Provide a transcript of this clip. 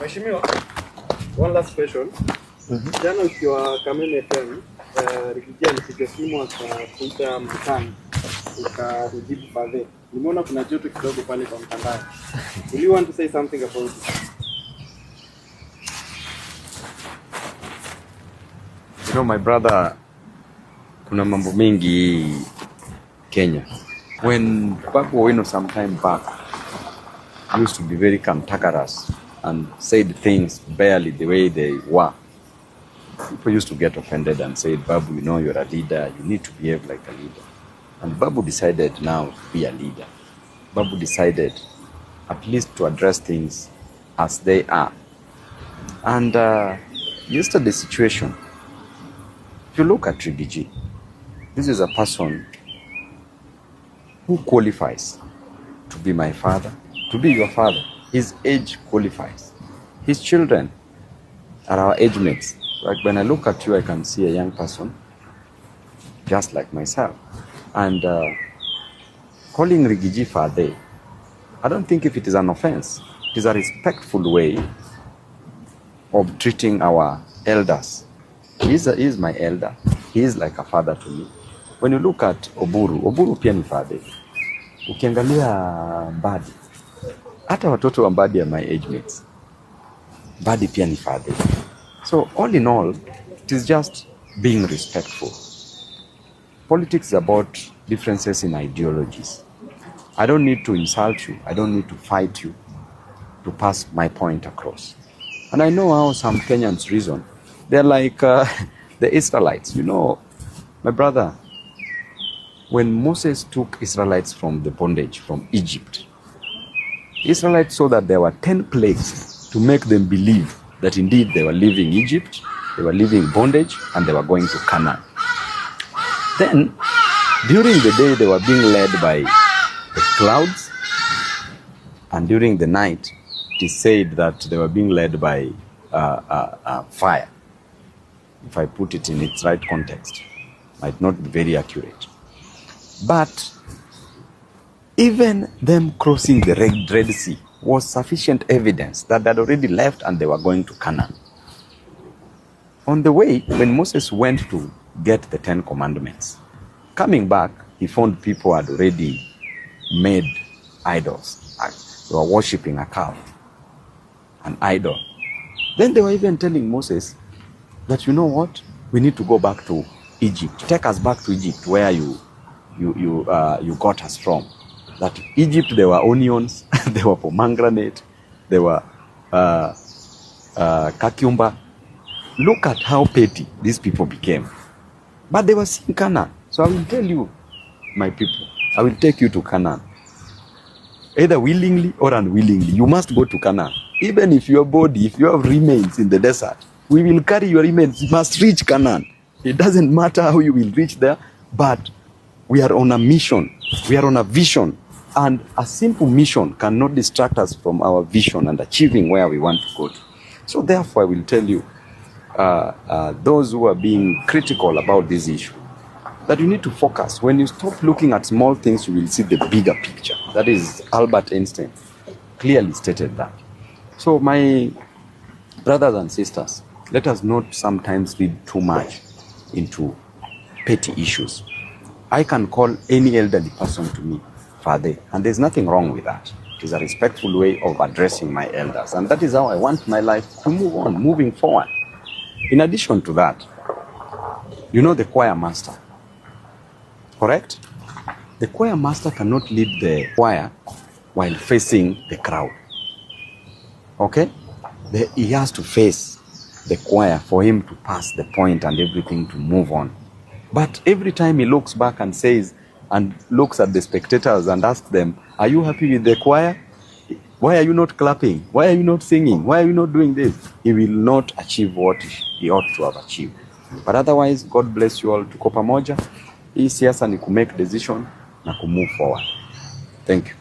Mheshimiwa, one last question. Jana ukiwa Kameme FM, Rigijia alipiga simu akakuita mkutano, ukajibu Fathe. Nimeona kuna joto kidogo pale kwa mtandao. Do you want to say something about it? You know, my brother, kuna mambo mengi Kenya. When Babu Owino some time back used to be very cantankerous and said things barely the way they were, people used to get offended and said, Babu, you know, you're a leader, you need to behave like a leader. And Babu decided now to be a leader. Babu decided at least to address things as they are. And yesterday's situation, if you look at Rigiji, this is a person who qualifies to be my father, to be your father. His age qualifies. His children are our age mates. Like when I look at you, I can see a young person just like myself. And calling Rigiji Fathe, I don't think if it is an offense. It is a respectful way of treating our elders. He is my elder. He is like a father to me. When you look at Oburu pia ni Fathe. Ukiangalia Mbadi, hata watoto wa Mbadi are my age mates. Mbadi pia ni Fathe. So all in all, it is just being respectful. Politics is about differences in ideologies. I don't need to insult you. I don't need to fight you to pass my point across. And I know how some Kenyans reason. They're like the Israelites. You know, my brother, when Moses took Israelites from the bondage from Egypt, Israelites saw that there were 10 plagues to make them believe that indeed they were leaving Egypt, they were leaving bondage, and they were going to Canaan. Then, during the day, they were being led by the clouds, and during the night, it is said that they were being led by fire. If I put it in its right context, might not be very accurate. But even them crossing the Red Sea was sufficient evidence that they had already left and they were going to Canaan. On the way, when Moses went to get the 10 commandments, coming back, he found people had already made idols. They were worshipping a cow, an idol. Then they were even telling Moses that, you know what, we need to go back to Egypt. Take us back to Egypt where you got us from. That Egypt, there were onions, there were pomegranate, there were cucumber. Look at how petty these people became. But they were seeing Canaan. So I will tell you, my people, I will take you to Canaan. Either willingly or unwillingly, you must go to Canaan. Even if your body, if you have remains in the desert, we will carry your remains. You must reach Canaan. It doesn't matter how you will reach there, but we are on a mission. We are on a vision. And a simple mission cannot distract us from our vision and achieving where we want to go to. So therefore, I will tell you, those who are being critical about this issue, that you need to focus. When you stop looking at small things, you will see the bigger picture. That is, Albert Einstein clearly stated that. So my brothers and sisters, let us not sometimes read too much into petty issues. I can call any elderly person to me Fathe, and there's nothing wrong with that. It is a respectful way of addressing my elders, and that is how I want my life to move on, moving forward. In addition to that, you know the choir master, correct? The choir master cannot lead the choir while facing the crowd, okay? He has to face the choir for him to pass the point and everything to move on. But every time he looks back and says, and looks at the spectators and asks them, are you happy with the choir? Why are you not clapping? Why are you not singing? Why are you not doing this? He will not achieve what he ought to have achieved. But otherwise, God bless you all. Tuko pamoja. Hii siasa ni kumake decision na kumove forward. Thank you.